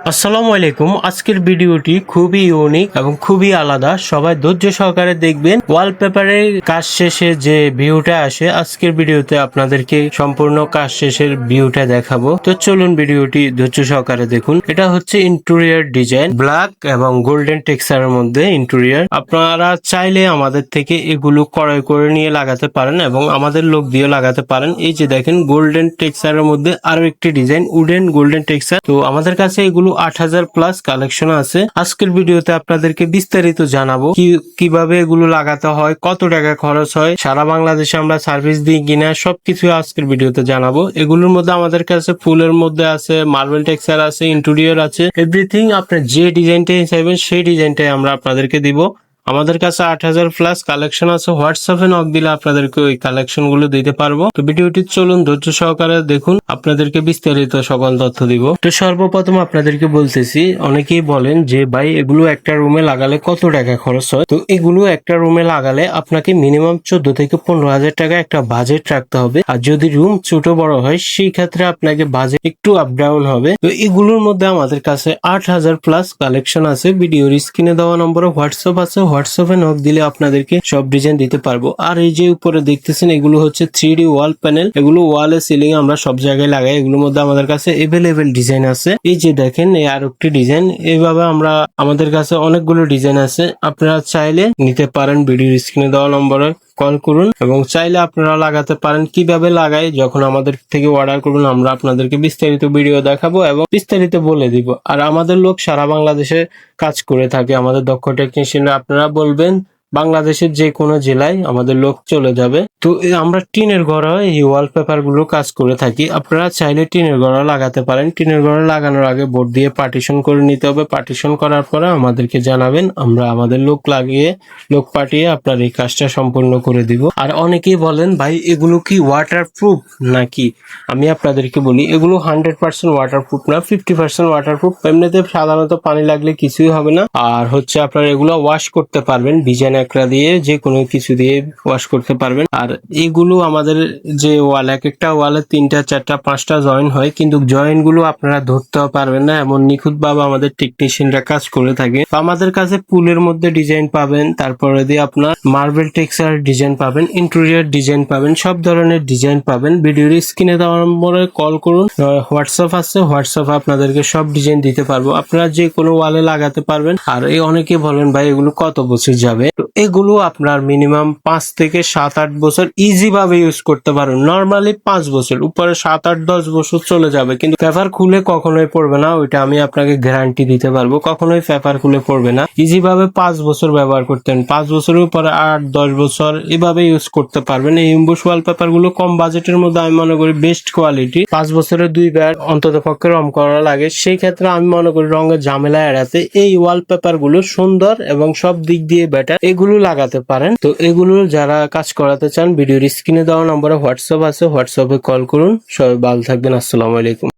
আসসালামু আলাইকুম। আজকের ভিডিওটি খুবই ইউনিক এবং খুবই আলাদা, সবাই ধৈর্য সহকারে দেখবেন। ওয়ালপেপারের কাজ শেষে যে ভিউটা আসে, আজকের ভিডিওতে আপনাদেরকে সম্পূর্ণ কাজ শেষের ভিউটা দেখাবো। তো চলুন ভিডিওটি ধৈর্য সহকারে দেখুন। এটা হচ্ছে ইন্টেরিয়র ডিজাইন, ব্ল্যাক এবং গোল্ডেন টেক্সচারের মধ্যে ইন্টেরিয়র। আপনারা চাইলে আমাদের থেকে এগুলো ক্রয় করে নিয়ে লাগাতে পারেন এবং আমাদের লোক দিয়ে লাগাতে পারেন। এই যে দেখেন গোল্ডেন টেক্সচারের মধ্যে আরো একটি ডিজাইন, উডেন গোল্ডেন টেক্সচার। তো আমাদের কাছে এগুলো 8000 প্লাস কালেকশন আছে। আজকের ভিডিওতে আপনাদেরকে বিস্তারিত জানাবো কিভাবে এগুলো লাগাতে হয়, কত টাকা খরচ হয়, সারা বাংলাদেশে আমরা সার্ভিস দিই কিনা, সবকিছু আজকের ভিডিওতে জানাবো। এগুলোর মধ্যে আমাদের কাছে ফুলের মধ্যে আছে, মার্বেল টেক্সচার আছে, ইন্টেরিয়র আছে, এভরিথিং। আপনি যে ডিজাইনটাই চাইবেন সেই ডিজাইনটাই আমরা আপনাদেরকে দিব। আমাদের কাছে 8000 প্লাস কালেকশন আছে। হোয়াটসঅ্যাপে নক দিলে আপনাদেরকে ওই কালেকশন গুলো দিতে পারবো। তো ভিডিওটি চলুন ধৈর্য সহকারে দেখুন, আপনাদেরকে বিস্তারিত সকল তথ্য দিব। তো সর্বপ্রথম আপনাদেরকে বলতেছি, অনেকেই বলেন যে ভাই এগুলো একটা রুমে লাগালে কত টাকা খরচ হয়। তো এগুলো একটা রুমে লাগালে আপনাকে মিনিমাম 14 থেকে 15,000 টাকা একটা বাজেট রাখতে হবে। আর যদি রুম ছোট বড় হয় সেই ক্ষেত্রে আপনাকে বাজেট একটু আপ ডাউন হবে। তো এগুলোর মধ্যে আমাদের কাছে 8000 প্লাস কালেকশন আছে। ভিডিওর স্ক্রিনে দেওয়া নম্বরে হোয়াটসঅ্যাপ আছে, হোয়াটসঅ্যাপে নক দিলে আপনাদেরকে সব ডিজাইন দিতে পারবো। আর এই যে উপরে দেখতেছেন এগুলো হচ্ছে 3D ওয়াল প্যানেল। এগুলো ওয়ালে সিলিং আমরা সব জায়গায় লাগাই। এগুলোর মধ্যে আমাদের কাছে এভেলেবেল ডিজাইন আছে। এই যে দেখেন এই আর একটি ডিজাইন। এইভাবে আমরা আমাদের কাছে অনেকগুলো ডিজাইন আছে, আপনারা চাইলে নিতে পারেন। ভিডিওর স্ক্রিনে দেওয়া নম্বরে কল করুন এবং চাইলে আপনারা লাগাতে পারেন। কিভাবে লাগাই যখন আমাদের থেকে অর্ডার করুন, আমরা আপনাদেরকে বিস্তারিত ভিডিও দেখাবো এবং বিস্তারিত বলে দিব। আর আমাদের লোক সারা বাংলাদেশে কাজ করে থাকে। আমাদের দক্ষ টেকনিশিয়ানরা, আপনারা বলবেন বাংলাদেশের যে কোনো জেলায় আমাদের লোক চলে যাবে। তো আমরা টিনের ঘরে এই ওয়ালপেপার গুলো কাজ করে থাকি। আপনারা চাইলে টিনের ঘরে লাগাতে পারেন। টিনের ঘরে লাগানোর আগে বোর্ড দিয়ে পার্টিশন করে নিতে হবে। পার্টিশন করার পরে আমাদেরকে জানাবেন, আমরা আমাদের লোক লাগিয়ে লোক পাঠিয়ে আপনার এই কাজটা সম্পূর্ণ করে দিব। আর অনেকেই বলেন ভাই এগুলো কি ওয়াটারপ্রুফ নাকি? আমি আপনাদেরকে বলি এগুলো 100% ওয়াটারপ্রুফ না, 50% ওয়াটারপ্রুফ। এমনিতে সাধারণত পানি লাগলে কিছুই হবে না। আর হচ্ছে আপনারা এগুলো ওয়াশ করতে পারবেন, ভিজা ন্যাকড়া দিয়ে যে কোনো কিছু দিয়ে ওয়াশ করতে পারবেন। আর এগুলো আমাদের যে ওয়াল, এক একটা ওয়ালে 3টা 4টা 5টা জয়েন হয়, কিন্তু জয়েন্ট গুলো আপনারা ধরতেও পারবেন না, এমন নিখুঁত ভাবে আমাদের টেকনিশিয়ানরা কাজ করে থাকে। তো আমাদের কাছে পুলের মধ্যে ডিজাইন পাবেন, তারপরে দিয়ে আপনার মার্বেল টেক্সচার ডিজাইন পাবেন, ইন্টেরিয়র ডিজাইন পাবেন, সব ধরনের ডিজাইন পাবেন। ভিডিওর স্ক্রিনে দেওয়া নম্বরে কল করুন। হোয়াটসঅ্যাপ আছে, হোয়াটসঅ্যাপে আপনাদেরকে সব ডিজাইন দিতে পারবো। আপনারা যে কোনো ওয়ালে লাগাতে পারবেন। আর এই অনেকে বলেন ভাই এগুলো কত বছর যাবে। তো এগুলো আপনার মিনিমাম 5 থেকে 7-8 বছর ইজি ভাবে ইউজ করতে পারেন। নর্মালি 5 বছর, উপরে 7-8-10 বছর চলে যাবে, কিন্তু পেপার খুলে কখনোই পড়বে না। ওইটা আমি আপনাকে গ্যারান্টি দিতে পারবো, কখনোই পেপার খুলে পড়বে না। ইজি ভাবে 5 বছর ব্যবহার করতেন, 5 বছরের উপরে 8-10 বছর এভাবে ইউজ করতে পারবেন। এই ইম্বুশ ওয়ালপেপার গুলো কম বাজেটের মধ্যে আমি মনে করি বেস্ট কোয়ালিটি। 5 বছরে 2বার অন্তত পক্ষে রং করা লাগে। সেই ক্ষেত্রে আমি মনে করি রঙের ঝামেলা এড়াতে এই ওয়ালপেপার গুলো সুন্দর এবং সব দিক দিয়ে বেটার, এগুলো লাগাতে পারেন। তো এগুলো যারা কাজ করাতে চান, ভিডিওর স্ক্রিনে দেওয়া নম্বরে হোয়াটসঅ্যাপ আছে, হোয়াটসঅ্যাপে কল করুন। সবাই ভালো থাকবেন। আসসালামু আলাইকুম।